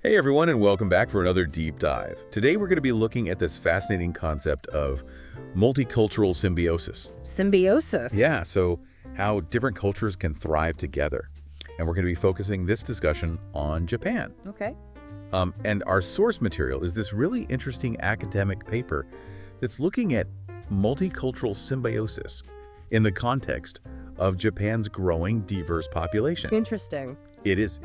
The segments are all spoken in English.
Hey everyone, and welcome back for another deep dive. Today we're going to be looking at this fascinating concept of multicultural symbiosis. Symbiosis? Yeah, so how different cultures can thrive together. And we're going to be focusing this discussion on Japan. Okay. And our source material is this really interesting academic paper that's looking at multicultural symbiosis in the context of Japan's growing diverse population. Interesting. It is.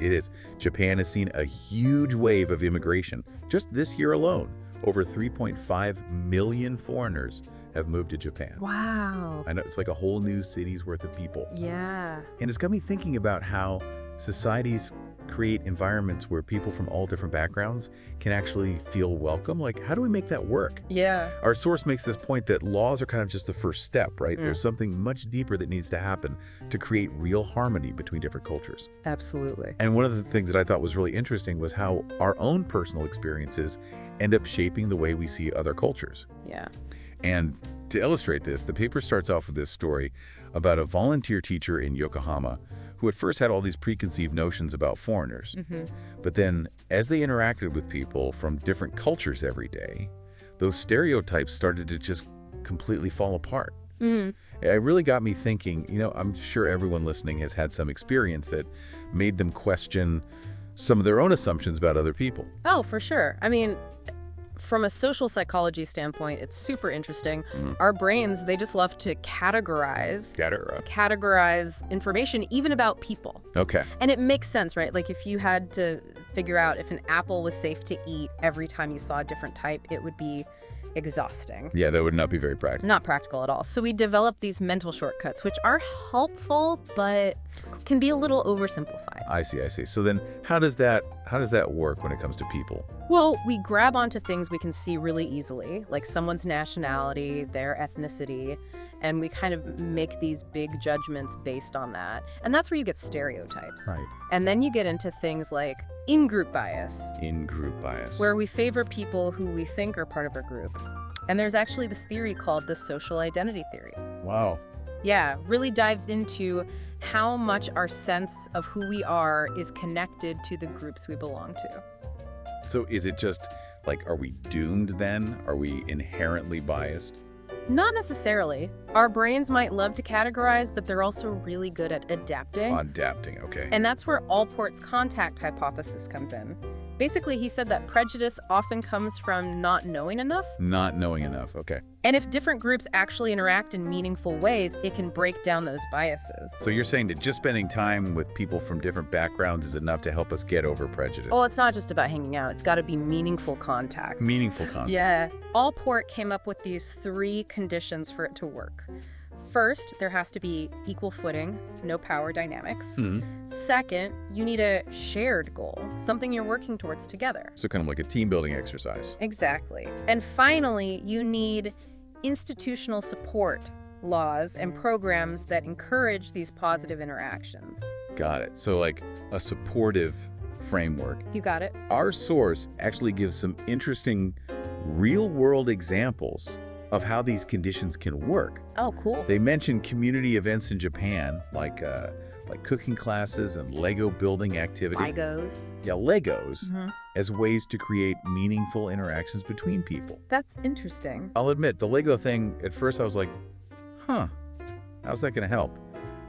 Japan has seen a huge wave of immigration. Just this year alone, over 3.5 million foreigners have moved to Japan. Wow. I know, it's like a whole new city's worth of people. Yeah. And it's got me thinking about how societies create environments where people from all different backgrounds can actually feel welcome. Like, how do we make that work? Yeah. Our source makes this point that laws are kind of just the first step, right? There's something much deeper that needs to happen to create real harmony between different cultures. Absolutely. And one of the things that I thought was really interesting was how our own personal experiences end up shaping the way we see other cultures. Yeah. And to illustrate this, the paper starts off with this story about a volunteer teacher in Yokohama who at first had all these preconceived notions about foreigners. But then, as they interacted with people from different cultures every day, those stereotypes started to just completely fall apart. It really got me thinking, I'm sure everyone listening has had some experience that made them question some of their own assumptions about other people. Oh, for sure. I mean, from a social psychology standpoint, it's super interesting. Our brains, they just love to categorize information, even about people. Okay. And it makes sense, right? Like if you had to figure out if an apple was safe to eat every time you saw a different type, it would be exhausting. Yeah, that would not be very practical. Not practical at all. So we develop these mental shortcuts, which are helpful, but can be a little oversimplified. I see. So then how does that work when it comes to people? Well, we grab onto things we can see really easily, like someone's nationality, their ethnicity, and we kind of make these big judgments based on that. And that's where you get stereotypes. Right. And then you get into things like in-group bias. In-group bias. Where we favor people who we think are part of our group. And there's actually this theory called the social identity theory. Wow. Yeah, really dives into how much our sense of who we are is connected to the groups we belong to. So is it just like, are we doomed then? Are we inherently biased? Not necessarily. Our brains might love to categorize, but they're also really good at adapting. Adapting, okay. And that's where Allport's contact hypothesis comes in. Basically, he said that prejudice often comes from not knowing enough. Not knowing enough, okay. And if different groups actually interact in meaningful ways, it can break down those biases. So you're saying that just spending time with people from different backgrounds is enough to help us get over prejudice? Oh, it's not just about hanging out. It's got to be meaningful contact. Meaningful contact. Yeah. Allport came up with these 3 conditions for it to work. First, there has to be equal footing, no power dynamics. Second, you need a shared goal, something you're working towards together. So kind of like a team building exercise. Exactly. And finally, you need institutional support, laws, and programs that encourage these positive interactions. Got it. So like a supportive framework. You got it? Our source actually gives some interesting real-world examples of how these conditions can work. Oh, cool. They mention community events in Japan, like cooking classes and Lego building activity. Legos. Yeah, Legos, as ways to create meaningful interactions between people. That's interesting. I'll admit, the Lego thing, at first I was like, how's that going to help?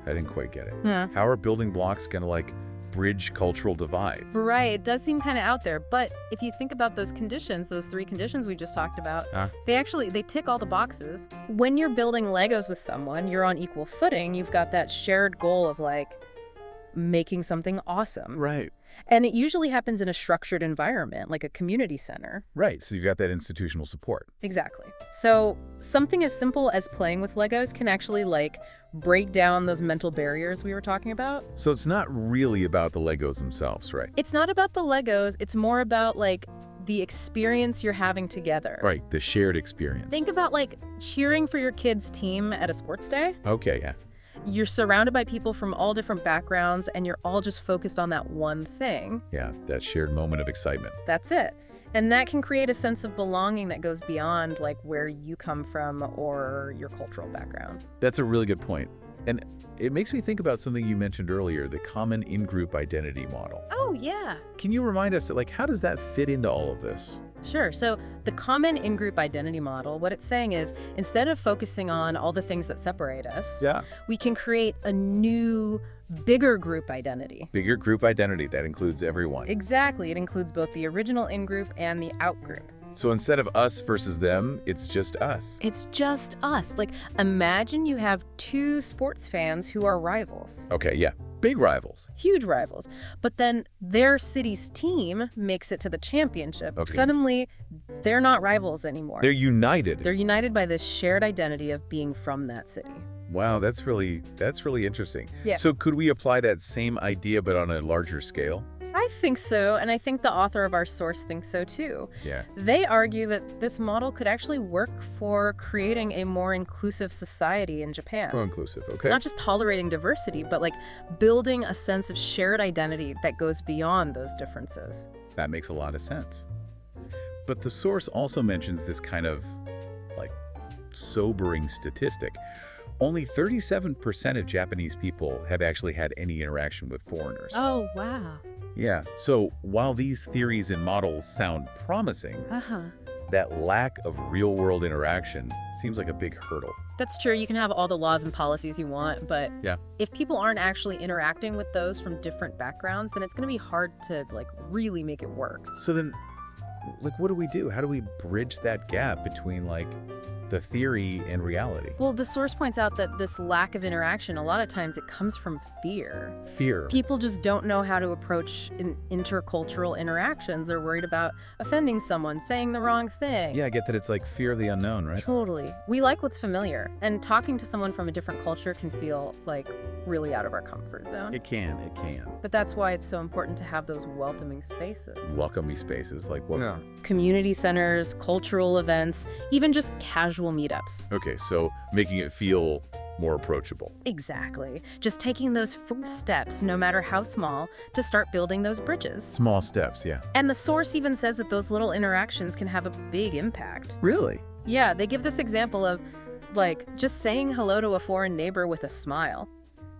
I didn't quite get it. Yeah. How are building blocks going to bridge cultural divides? Right, it does seem kind of out there, but if you think about those conditions, those 3 conditions we just talked about, they tick all the boxes. When you're building Legos with someone, you're on equal footing. You've got that shared goal of making something awesome. Right. And it usually happens in a structured environment, like a community center. Right, so you've got that institutional support. Exactly. So something as simple as playing with Legos can actually break down those mental barriers we were talking about. So it's not really about the Legos themselves, right? It's not about the Legos. It's more about the experience you're having together. Right, the shared experience. Think about cheering for your kid's team at a sports day. Okay, yeah. You're surrounded by people from all different backgrounds and you're all just focused on that one thing. Yeah, that shared moment of excitement. That's it. And that can create a sense of belonging that goes beyond where you come from or your cultural background. That's a really good point. And it makes me think about something you mentioned earlier, the common in-group identity model. Oh, yeah. Can you remind us, like, how does that fit into all of this? Sure. So the common in-group identity model, what it's saying is, instead of focusing on all the things that separate us, we can create a new, bigger group identity. Bigger group identity, that includes everyone. Exactly. It includes both the original in-group and the out-group. So instead of us versus them, it's just us. It's just us. Like, imagine you have two sports fans who are rivals. Okay, yeah. Big rivals. Huge rivals. But then their city's team makes it to the championship. Okay. Suddenly, they're not rivals anymore. They're united. They're united by this shared identity of being from that city. Wow, that's really interesting. Yeah. So could we apply that same idea but on a larger scale? I think so, and I think the author of our source thinks so too. Yeah. They argue that this model could actually work for creating a more inclusive society in Japan. More inclusive, okay. Not just tolerating diversity, but like building a sense of shared identity that goes beyond those differences. That makes a lot of sense. But the source also mentions this kind of, like, sobering statistic. Only 37% of Japanese people have actually had any interaction with foreigners. Oh, wow. Yeah, so while these theories and models sound promising, that lack of real-world interaction seems like a big hurdle. That's true. You can have all the laws and policies you want, but Yeah. if people aren't actually interacting with those from different backgrounds, then it's going to be hard to like really make it work. So then, like, what do we do? How do we bridge that gap between, like, the theory and reality? Well, the source points out that this lack of interaction, a lot of times it comes from fear. Fear. People just don't know how to approach intercultural interactions. They're worried about offending someone, saying the wrong thing. Yeah, I get that it's like fear of the unknown, right? Totally. We like what's familiar, and talking to someone from a different culture can feel like really out of our comfort zone. It can. But that's why it's so important to have those welcoming spaces. Welcoming spaces, like what? Yeah. Community centers, cultural events, even just casual meetups. Okay, so making it feel more approachable. Exactly. Just taking those first steps, no matter how small, to start building those bridges. Small steps, yeah. And the source even says that those little interactions can have a big impact. Really? Yeah, they give this example of, like, just saying hello to a foreign neighbor with a smile.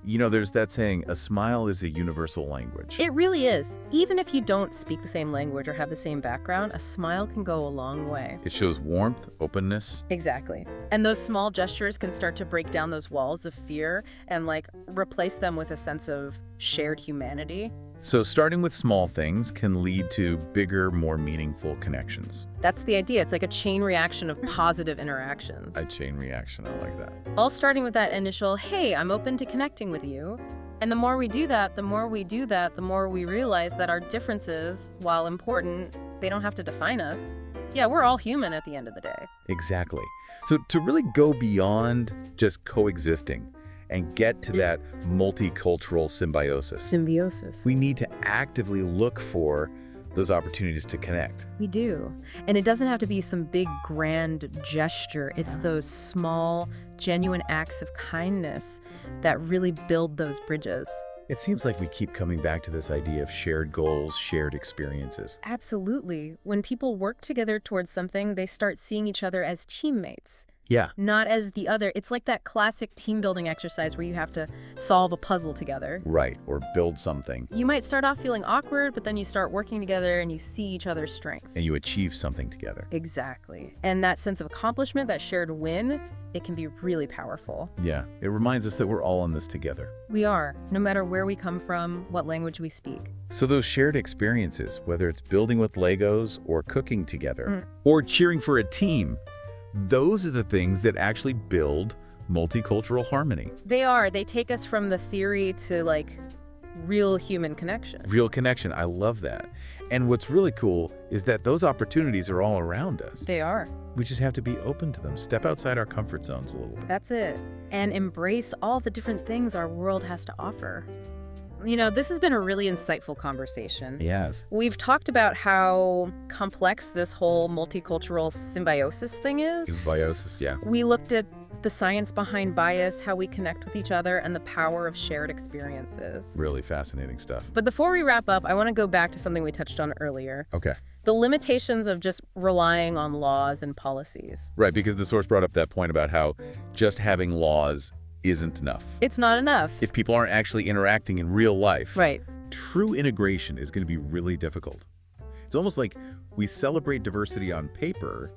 You know, there's that saying, a smile is a universal language. It really is. Even if you don't speak the same language or have the same background, a smile can go a long way. It shows warmth, openness. Exactly. And those small gestures can start to break down those walls of fear and, like, replace them with a sense of shared humanity. So starting with small things can lead to bigger, more meaningful connections. That's the idea. It's like a chain reaction of positive interactions. A chain reaction, I like that. All starting with that initial, hey, I'm open to connecting with you. And the more we do that, the more we realize that our differences, while important, they don't have to define us. Yeah, we're all human at the end of the day. Exactly. So to really go beyond just coexisting and get to that multicultural symbiosis, we need to actively look for those opportunities to connect. We do. And it doesn't have to be some big grand gesture. It's those small, genuine acts of kindness that really build those bridges. It seems like we keep coming back to this idea of shared goals, shared experiences. Absolutely. When people work together towards something, they start seeing each other as teammates. Yeah. Not as the other. It's like that classic team building exercise where you have to solve a puzzle together. Right, or build something. You might start off feeling awkward, but then you start working together and you see each other's strengths. And you achieve something together. Exactly. And that sense of accomplishment, that shared win, it can be really powerful. Yeah, it reminds us that we're all in this together. We are, no matter where we come from, what language we speak. So those shared experiences, whether it's building with Legos or cooking together, or cheering for a team, those are the things that actually build multicultural harmony. They are. They take us from the theory to, like, real human connection. Real connection. I love that. And what's really cool is that those opportunities are all around us. They are. We just have to be open to them. Step outside our comfort zones a little bit. That's it. And embrace all the different things our world has to offer. You know, this has been a really insightful conversation. Yes. We've talked about how complex this whole multicultural symbiosis thing is. Symbiosis, yeah. We looked at the science behind bias, how we connect with each other, and the power of shared experiences. Really fascinating stuff. But before we wrap up, I want to go back to something we touched on earlier. Okay. The limitations of just relying on laws and policies. Right, because the source brought up that point about how just having laws isn't enough. It's not enough. If people aren't actually interacting in real life, Right. true integration is going to be really difficult. It's almost like we celebrate diversity on paper,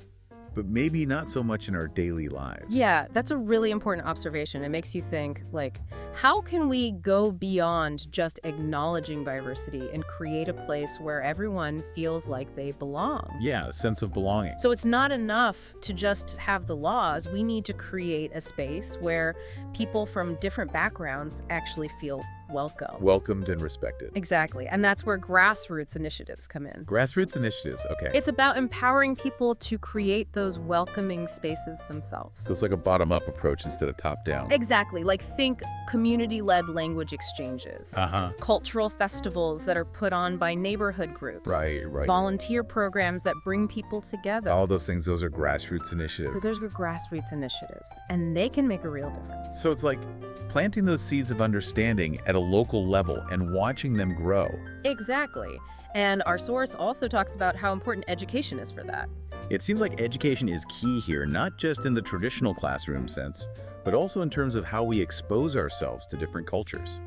but maybe not so much in our daily lives. Yeah, that's a really important observation. It makes you think, like, how can we go beyond just acknowledging diversity and create a place where everyone feels like they belong? Yeah, a sense of belonging. So it's not enough to just have the laws. We need to create a space where people from different backgrounds actually feel welcome. Welcomed and respected. Exactly. And that's where grassroots initiatives come in. Grassroots initiatives, okay. It's about empowering people to create those welcoming spaces themselves. So it's like a bottom-up approach instead of top-down. Exactly. Like, think community-led language exchanges, cultural festivals that are put on by neighborhood groups, Right. volunteer programs that bring people together. All those things, those are grassroots initiatives. Those are grassroots initiatives, and they can make a real difference. So it's like planting those seeds of understanding at a local level and watching them grow. Exactly. And our source also talks about how important education is for that. It seems like education is key here, not just in the traditional classroom sense, but also in terms of how we expose ourselves to different cultures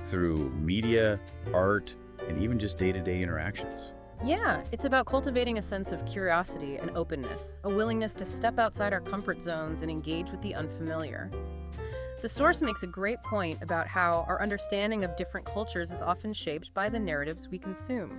through media, art, and even just day-to-day interactions. Yeah, it's about cultivating a sense of curiosity and openness, a willingness to step outside our comfort zones and engage with the unfamiliar. The source makes a great point about how our understanding of different cultures is often shaped by the narratives we consume.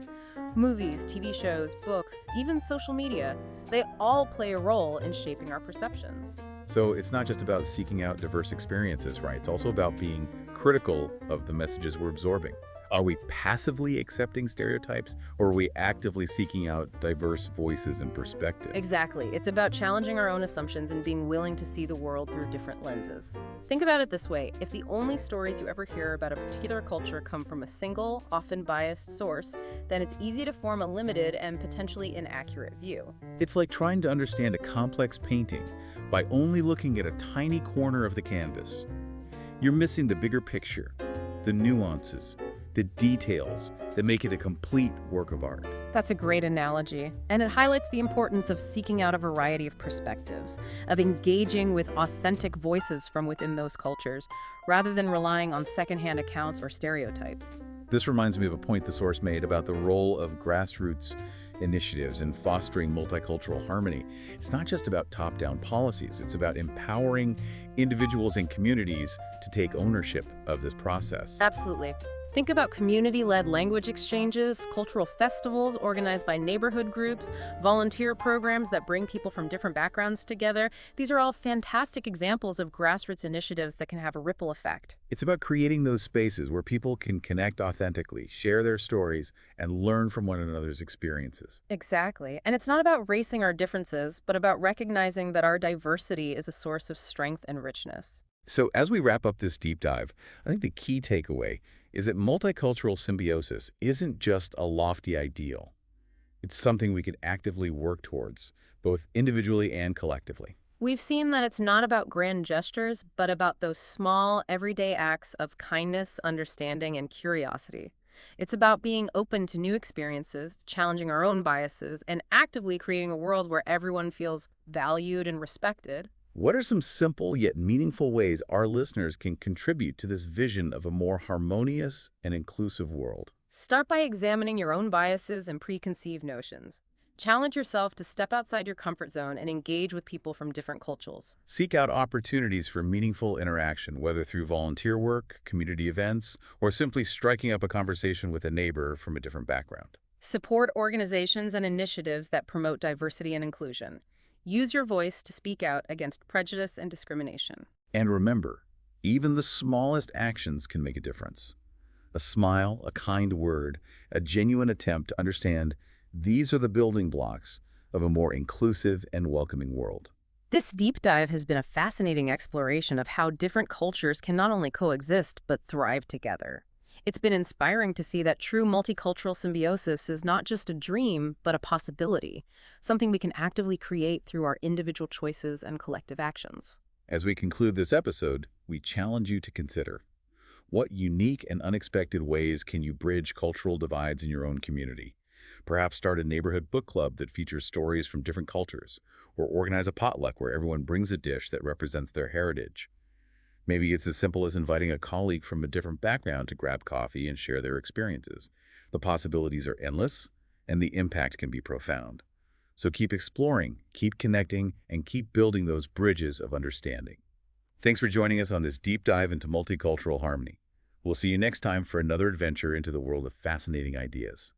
Movies, TV shows, books, even social media, they all play a role in shaping our perceptions. So it's not just about seeking out diverse experiences, right? It's also about being critical of the messages we're absorbing. Are we passively accepting stereotypes, or are we actively seeking out diverse voices and perspectives? Exactly. It's about challenging our own assumptions and being willing to see the world through different lenses. Think about it this way. If the only stories you ever hear about a particular culture come from a single, often biased source, then it's easy to form a limited and potentially inaccurate view. It's like trying to understand a complex painting by only looking at a tiny corner of the canvas. You're missing the bigger picture, the nuances, the details that make it a complete work of art. That's a great analogy, and it highlights the importance of seeking out a variety of perspectives, of engaging with authentic voices from within those cultures, rather than relying on secondhand accounts or stereotypes. This reminds me of a point the source made about the role of grassroots initiatives in fostering multicultural harmony. It's not just about top-down policies, it's about empowering individuals and communities to take ownership of this process. Absolutely. Think about community-led language exchanges, cultural festivals organized by neighborhood groups, volunteer programs that bring people from different backgrounds together. These are all fantastic examples of grassroots initiatives that can have a ripple effect. It's about creating those spaces where people can connect authentically, share their stories, and learn from one another's experiences. Exactly. And it's not about racing our differences, but about recognizing that our diversity is a source of strength and richness. So as we wrap up this deep dive, I think the key takeaway is that multicultural symbiosis isn't just a lofty ideal. It's something we can actively work towards, both individually and collectively. We've seen that it's not about grand gestures, but about those small, everyday acts of kindness, understanding, and curiosity. It's about being open to new experiences, challenging our own biases, and actively creating a world where everyone feels valued and respected. What are some simple yet meaningful ways our listeners can contribute to this vision of a more harmonious and inclusive world? Start by examining your own biases and preconceived notions. Challenge yourself to step outside your comfort zone and engage with people from different cultures. Seek out opportunities for meaningful interaction, whether through volunteer work, community events, or simply striking up a conversation with a neighbor from a different background. Support organizations and initiatives that promote diversity and inclusion. Use your voice to speak out against prejudice and discrimination. And remember, even the smallest actions can make a difference. A smile, a kind word, a genuine attempt to understand these are the building blocks of a more inclusive and welcoming world. This deep dive has been a fascinating exploration of how different cultures can not only coexist, but thrive together. It's been inspiring to see that true multicultural symbiosis is not just a dream, but a possibility, something we can actively create through our individual choices and collective actions. As we conclude this episode, we challenge you to consider, what unique and unexpected ways can you bridge cultural divides in your own community? Perhaps start a neighborhood book club that features stories from different cultures, or organize a potluck where everyone brings a dish that represents their heritage. Maybe it's as simple as inviting a colleague from a different background to grab coffee and share their experiences. The possibilities are endless, and the impact can be profound. So keep exploring, keep connecting, and keep building those bridges of understanding. Thanks for joining us on this deep dive into multicultural harmony. We'll see you next time for another adventure into the world of fascinating ideas.